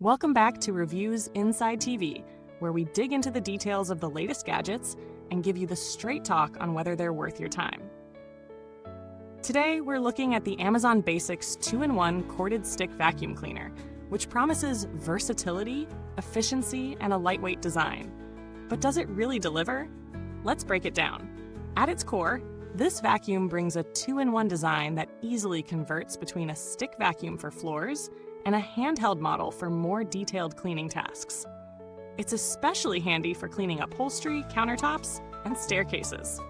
Welcome back to Reviews Inside TV, where we dig into the details of the latest gadgets and give you the straight talk on whether they're worth your time. Today, we're looking at the Amazon Basics 2-in-1 corded stick vacuum cleaner, which promises versatility, efficiency, and a lightweight design. But does it really deliver? Let's break it down. At its core, this vacuum brings a 2-in-1 design that easily converts between a stick vacuum for floors and a handheld model for more detailed cleaning tasks. It's especially handy for cleaning upholstery, countertops, and staircases.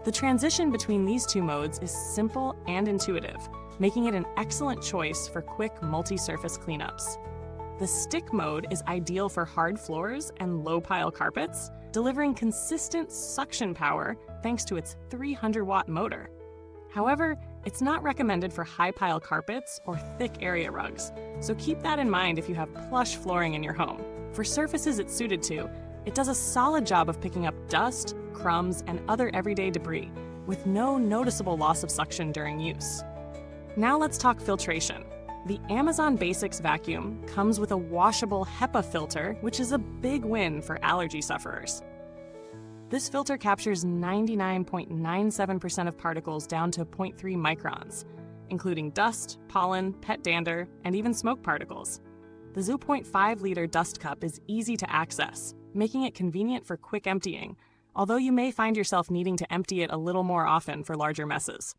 The transition between these two modes is simple and intuitive, making it an excellent choice for quick multi-surface cleanups. The stick mode is ideal for hard floors and low-pile carpets, delivering consistent suction power thanks to its 300-watt motor. However, it's not recommended for high-pile carpets or thick area rugs, so keep that in mind if you have plush flooring in your home. For surfaces it's suited to, it does a solid job of picking up dust, crumbs, and other everyday debris, with no noticeable loss of suction during use. Now let's talk filtration. The Amazon Basics vacuum comes with a washable HEPA filter, which is a big win for allergy sufferers. This filter captures 99.97% of particles down to 0.3 microns, including dust, pollen, pet dander, and even smoke particles. The 0.5-liter dust cup is easy to access, making it convenient for quick emptying, although you may find yourself needing to empty it a little more often for larger messes.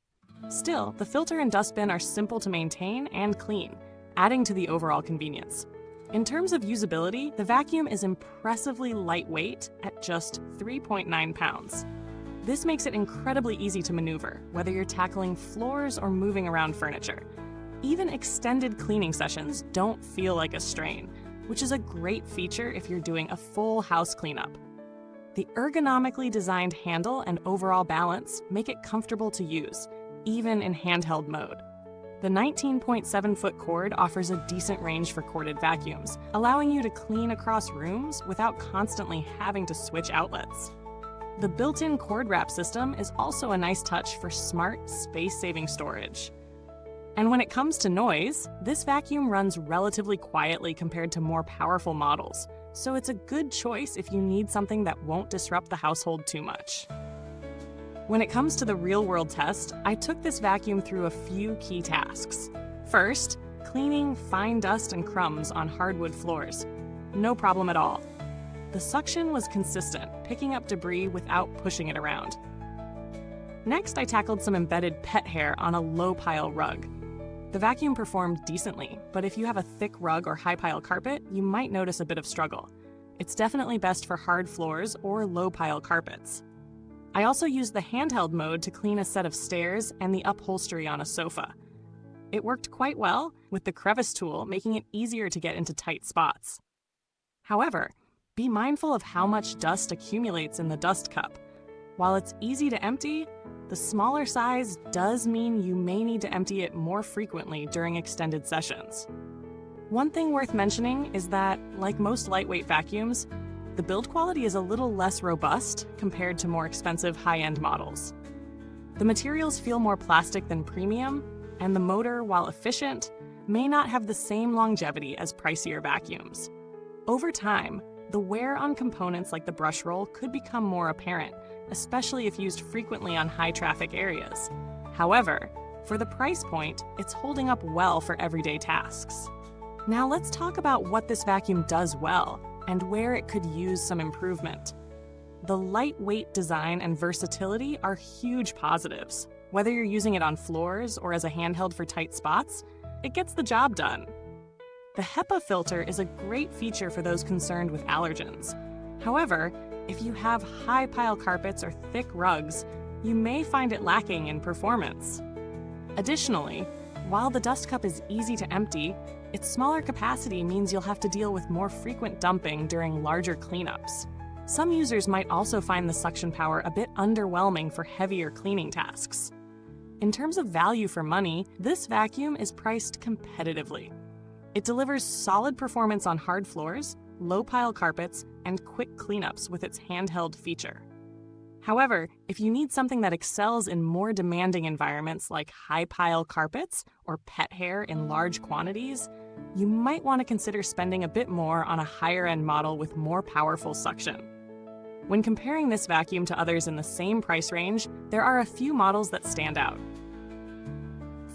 Still, the filter and dustbin are simple to maintain and clean, adding to the overall convenience. In terms of usability, the vacuum is impressively lightweight at just 3.9 pounds. This makes it incredibly easy to maneuver, whether you're tackling floors or moving around furniture. Even extended cleaning sessions don't feel like a strain, which is a great feature if you're doing a full house cleanup. The ergonomically designed handle and overall balance make it comfortable to use, even in handheld mode. The 19.7-foot cord offers a decent range for corded vacuums, allowing you to clean across rooms without constantly having to switch outlets. The built-in cord wrap system is also a nice touch for smart, space-saving storage. And when it comes to noise, this vacuum runs relatively quietly compared to more powerful models, so it's a good choice if you need something that won't disrupt the household too much. When it comes to the real-world test, I took this vacuum through a few key tasks. First, cleaning fine dust and crumbs on hardwood floors. No problem at all. The suction was consistent, picking up debris without pushing it around. Next, I tackled some embedded pet hair on a low-pile rug. The vacuum performed decently, but if you have a thick rug or high-pile carpet, you might notice a bit of struggle. It's definitely best for hard floors or low-pile carpets. I also used the handheld mode to clean a set of stairs and the upholstery on a sofa. It worked quite well, with the crevice tool making it easier to get into tight spots. However, be mindful of how much dust accumulates in the dust cup. While it's easy to empty, the smaller size does mean you may need to empty it more frequently during extended sessions. One thing worth mentioning is that, like most lightweight vacuums, the build quality is a little less robust compared to more expensive high-end models. The materials feel more plastic than premium, and the motor, while efficient, may not have the same longevity as pricier vacuums. Over time, the wear on components like the brush roll could become more apparent, especially if used frequently on high-traffic areas. However, for the price point, it's holding up well for everyday tasks. Now let's talk about what this vacuum does well, and where it could use some improvement. The lightweight design and versatility are huge positives. Whether you're using it on floors or as a handheld for tight spots, it gets the job done. The HEPA filter is a great feature for those concerned with allergens. However, if you have high-pile carpets or thick rugs, you may find it lacking in performance. Additionally, while the dust cup is easy to empty, its smaller capacity means you'll have to deal with more frequent dumping during larger cleanups. Some users might also find the suction power a bit underwhelming for heavier cleaning tasks. In terms of value for money, this vacuum is priced competitively. It delivers solid performance on hard floors, low-pile carpets, and quick cleanups with its handheld feature. However, if you need something that excels in more demanding environments like high-pile carpets or pet hair in large quantities, you might want to consider spending a bit more on a higher-end model with more powerful suction. When comparing this vacuum to others in the same price range, there are a few models that stand out.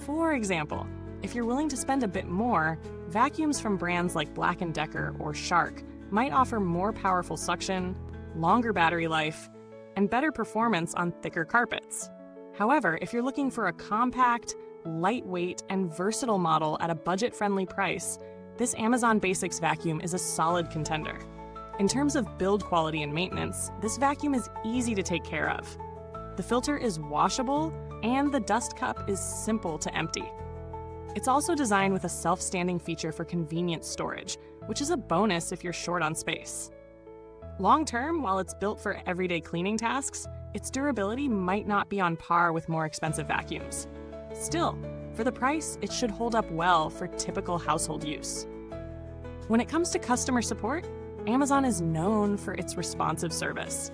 For example, if you're willing to spend a bit more, vacuums from brands like Black & Decker or Shark might offer more powerful suction, longer battery life, and better performance on thicker carpets. However, if you're looking for a compact, lightweight, and versatile model at a budget-friendly price, this Amazon Basics vacuum is a solid contender. In terms of build quality and maintenance, this vacuum is easy to take care of. The filter is washable, and the dust cup is simple to empty. It's also designed with a self-standing feature for convenient storage, which is a bonus if you're short on space. Long-term, while it's built for everyday cleaning tasks, its durability might not be on par with more expensive vacuums. Still, for the price, it should hold up well for typical household use. When it comes to customer support, Amazon is known for its responsive service.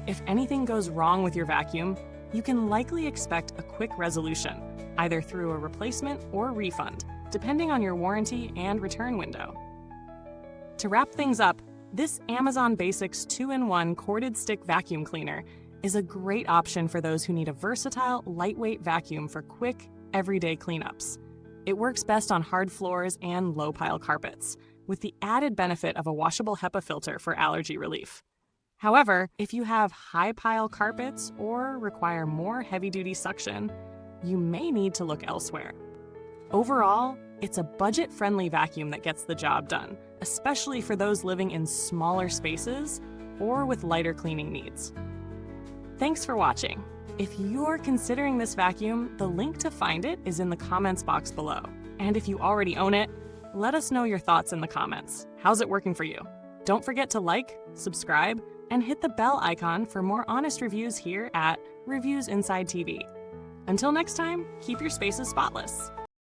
If anything goes wrong with your vacuum, you can likely expect a quick resolution, either through a replacement or refund, depending on your warranty and return window. To wrap things up, this Amazon Basics 2-in-1 corded stick vacuum cleaner is a great option for those who need a versatile, lightweight vacuum for quick, everyday cleanups. It works best on hard floors and low-pile carpets, with the added benefit of a washable HEPA filter for allergy relief. However, if you have high-pile carpets or require more heavy-duty suction, you may need to look elsewhere. Overall, it's a budget-friendly vacuum that gets the job done, especially for those living in smaller spaces or with lighter cleaning needs. Thanks for watching. If you're considering this vacuum, the link to find it is in the comments box below. And if you already own it, let us know your thoughts in the comments. How's it working for you? Don't forget to like, subscribe, and hit the bell icon for more honest reviews here at Reviewsinside TV. Until next time, keep your spaces spotless.